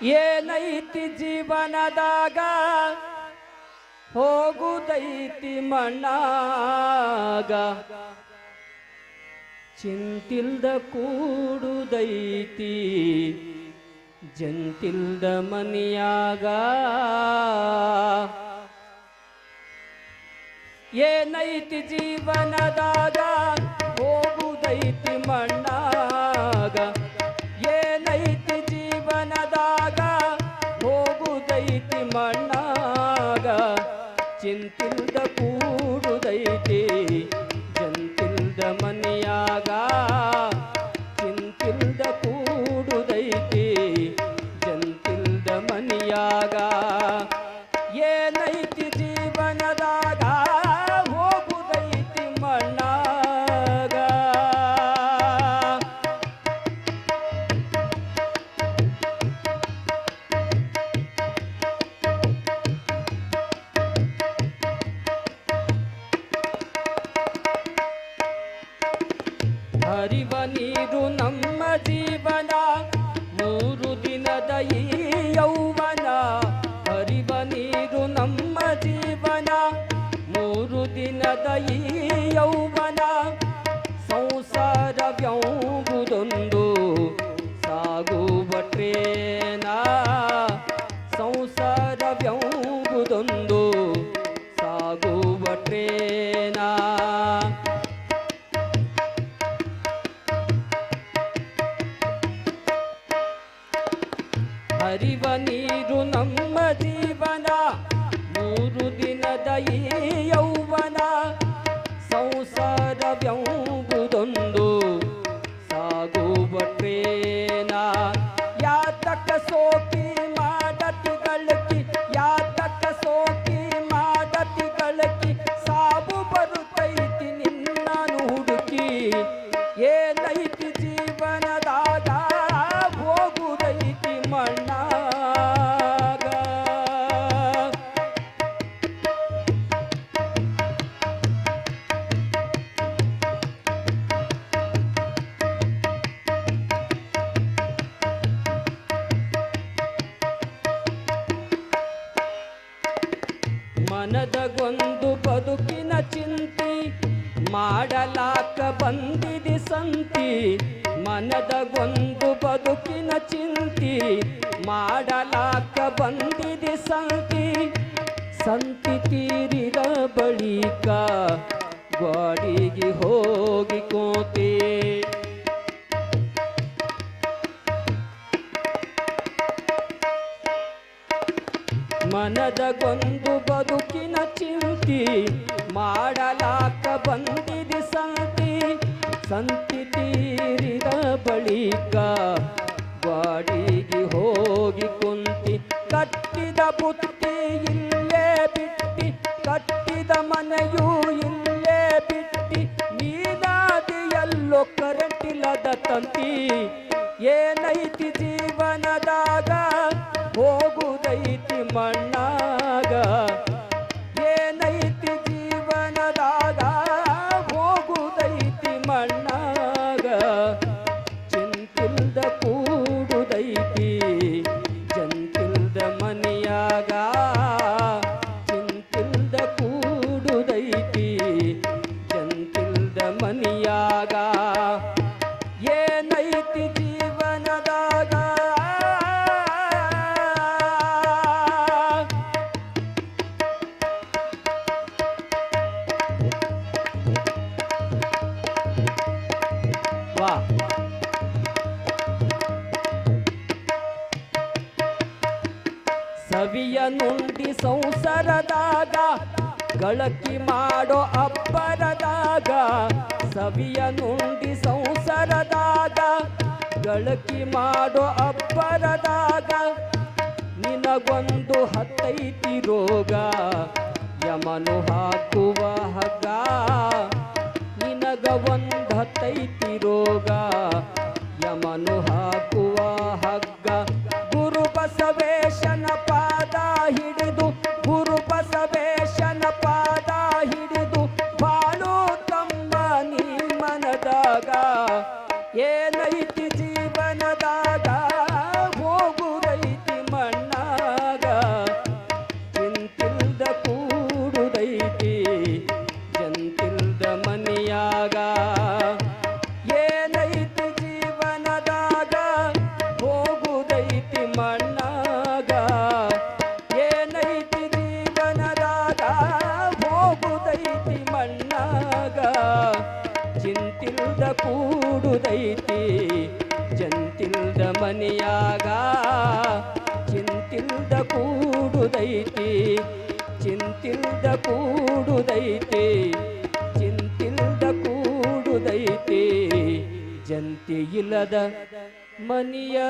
ಏನೈತಿ ಜೀವನದಾಗ ಹೋಗುದೈತಿ ಮಣ್ಣಾಗ ಚಿಂತಿಲ್ದ ಕೂಡುದೈತಿ ಜಂತಿಲ್ದ ಮನಿಯಾಗ ಏನೈತಿ ಜೀವನದಾಗ ಹೋಗುದೈತಿ ಮಣ್ಣಾಗ ಏನೈತಿ ಜೀವನದಾಗ ಹೋಗುದೈತಿ ಮಣ್ಣಾಗ ಚಿಂತಿಲ್ದ ಕೂಡುದೈತಿ ಜಂತಿಲ್ದ ಮನಿಯಾಗ ಚಿಂತಿಲ್ದ ಕೂಡುದೈತಿ ಜಂತಿಲ್ದ ಮನಿಯಾಗ ಏನೈತಿ ಜೀವನದಾಗ ಹೋಗುದೈತಿ ಮಣ್ಣಾಗ ಹರಿವ ನೀರು ನಮ್ಮ ಜೀವನ ಮೂರು ದಿನದ ಈ ಯೌವನ ಹರಿವ ನೀರು ನಮ್ಮ ಜೀವನ ಮೂರು ದಿನದ ಈ ಯೌವನ ಸಂಸಾರವ್ಯಂಬುದೊಂದು ಸಾಗುವ ಟ್ರೇನ ಸಂಸಾರವ್ಯಂಬುದೊಂದು ಸಾಗುವ ಟ್ರೇನ ಹರಿವ ನೀರು ನಮ್ಮ ಜೀವನ ಮೂರು ದಿನದ ಈ ಯೌವನ ಸಂಸಾರವ್ಯಂಬುದೊಂದು ಸಾಗುವ ಟ್ರೇನ ಯಾತಕ ಸೋಕಿ ಮಾಡತಿ ಗಳಕಿ ಯಾತಕ ಸೋಕಿ ಮಾಡತಿ ಗಳಕಿ ಸಾವು ಬರುತ್ತೈತಿ ನಿನ್ನನು ಹುಡುಕಿ ಏನೈತಿ ಜೀವನದಾಗ ಹೋಗುದೈತಿ ಮಣ್ಣಾಗ ಮನದಗೊಂದು ಬದುಕಿನ ಚಿಂತಿ ಮಾಡಲಾಕ ಬಂದಿದೆ ಸಂತಿ ಮನದಗೊಂದು ಬದುಕಿನ ಚಿಂತಿ ಮಾಡಲಾಕ ಬಂದಿದೆ ಸಂತಿ ಸಂತಿ ತೀರಿದ ಬಳಿಕ ಗಾಡಿಗೆ ಹೋಗಿ ಕೋತೆ ಮನದಗೊಂದು ಬದುಕಿನ ಚಿಂತಿ ಮಾಡಲಾಕ ಬಂದಿದೆ ಸಂತಿ ಸಂತಿ ತೀರಿದ ಬಳಿಕ ಗಾಡಿಗೆ ಹೋಗಿ ಕುಂತಿ ಕಟ್ಟಿದ ಬುತ್ತಿ ಇಲ್ಲೇ ಬಿಟ್ಟಿ ಕಟ್ಟಿದ ಮನೆಯೂ ಇಲ್ಲೇ ಬಿಟ್ಟಿ ನೀನಾದಿ ಎಲ್ಲೋ ಕರೆಂಟಿಲ್ಲದ ತಂತಿ ಏನೈತಿ ಜೀವನದಾಗ ಹೋಗುದೈತಿ ಮಣ್ಣಾಗ ಏನೈತಿ ಜೀವನದಾಗ ಹೋಗುದೈತಿ ಮಣ್ಣಾಗ ಚಿಂತಿಲ್ದ ಕೂಡುದೈತಿ ಜಂತಿಲ್ದ ಮನಿಯಾಗ ಚಿಂತಿಲ್ದ ಕೂಡುದೈತಿ ಜಂತಿಲ್ದ ಮನಿಯಾಗ ಏನೈತಿ ಜೀವನದಾಗ ವಾ ಸವಿಯ ನುಂಡಿ ಸಂಸಾರದಾಗ ಗಳಕಿ ಮಾಡೋ ಅಬ್ಬರದಾಗ ಸವಿಯ ನುಂಡಿ ಸಂಸಾರದಾಗ ಗಳಕಿ ಮಾಡೋ ಅಬ್ಬರದಾಗ ನಿನಗೊಂದು ಹತ್ತೈತಿ ರೋಗ ಯಮನು ಹಾಕುವ ಹಗ್ಗ ನಿನಗ ಒಂದು ಹತ್ತೈತಿ ರೋಗ ಯಮನು ಹಾಕುವ ಹಗ್ಗ ಗುರು ಬಸವೇಶನ ಪಾದ ಹಿಡಿದು ಗುರು ಬಸವೇಶನ ಪಾದ ಹಿಡಿದು ಬಾಳು ತಮ್ಮ ನೀ ಮನದಾಗ ಏನೈತಿ ಜೀವನದಾಗ ಹೋಗುದೈತಿ ಮನಿನಾಗ ಚಿಂತಿಲ್ದ ಕೂಡುದೈತಿ ಜಂತಿಲ್ದ ಮನಿಯಾಗ ಚಿಂತಿಲ್ದ ಕೂಡುದೈತಿ ಚಿಂತಿಲ್ದ ಕೂಡುದೈತಿ ಚಿಂತಿಲ್ದ ಕೂಡುದೈತಿ ಜಂತಿ ಇಲ್ಲದ ಮನಿಯಾಗ